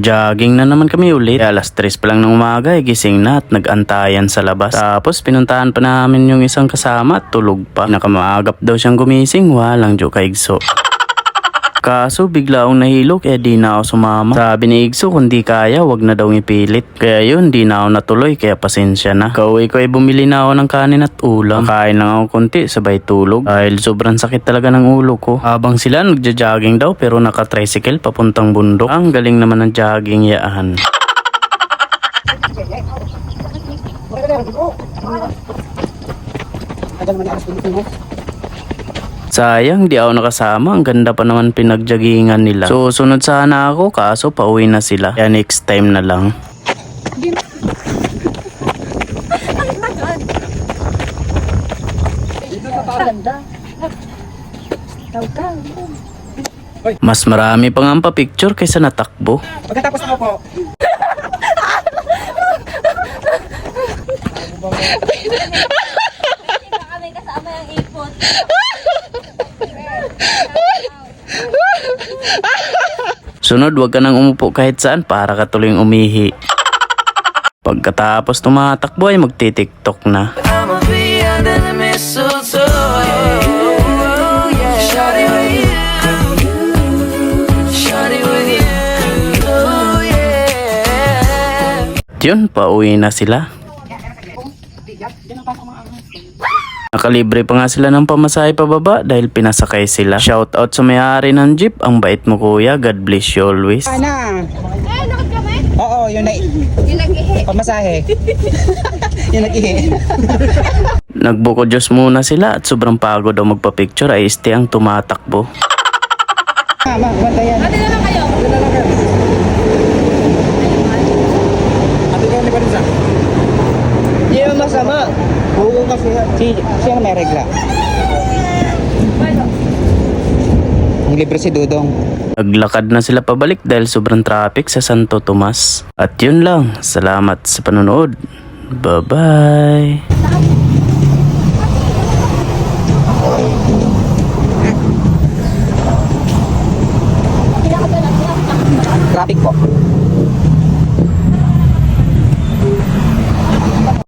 Nag-jogging na naman kami ulit. Kaya alas 3 pa lang ng umaga gising na at nag-antayan sa labas. Tapos pinuntahan pa namin yung isang kasama at tulog pa. Nakamaagap daw siyang gumising, walang joke kay Igso. Kaso bigla akong nahilo kaya di na ako sumama. Sabi ni Igso kung di kaya wag na daw ipilit. Kaya yun di na ako natuloy kaya pasensya na. Kauwi ko ay bumili na ako ng kanin at ulam. Kain lang ako konti sabay tulog. Dahil sobrang sakit talaga ng ulo ko. Habang sila nagja-jogging daw pero naka-tricycle papuntang bundok. Ang galing naman ng jogging yaan. Sayang di ako nakasama, ang ganda pa naman pinagjagingan nila. So sunod sana ako kaso pauwi na sila. Kaya next time na lang. Mas marami pa nga ang pa-picture kaysa natakbo. Pagkatapos ako po. Kami kasama yung ipot. Sunod, wag ka nang umupo kahit saan para ka tuloy umihi. Pagkatapos tumatakbo ay magti-tiktok na. Yun, pauwi na sila. Nakalibre pa nga sila ng pamasahe pababa dahil pinasakay sila. Shout out sa may-ari ng jeep, ang bait mo kuya, God bless you always. Ana. Nakot kami? Oo, yun na. Yung nag-ihi. Pamasahe. Yun nag-ihi. Nagbuko Diyos muna sila at sobrang pagod daw magpa-picture ay este ang tumatakbo. Bantayan. Ate na lang kayo. Ate ka ni Parisa. Hindi naman masama. Oo kasi siya may regla. Ang libre si Dudong. Naglakad na sila pabalik dahil sobrang traffic sa Santo Tomas. At yun lang, salamat sa panonood. Bye-bye!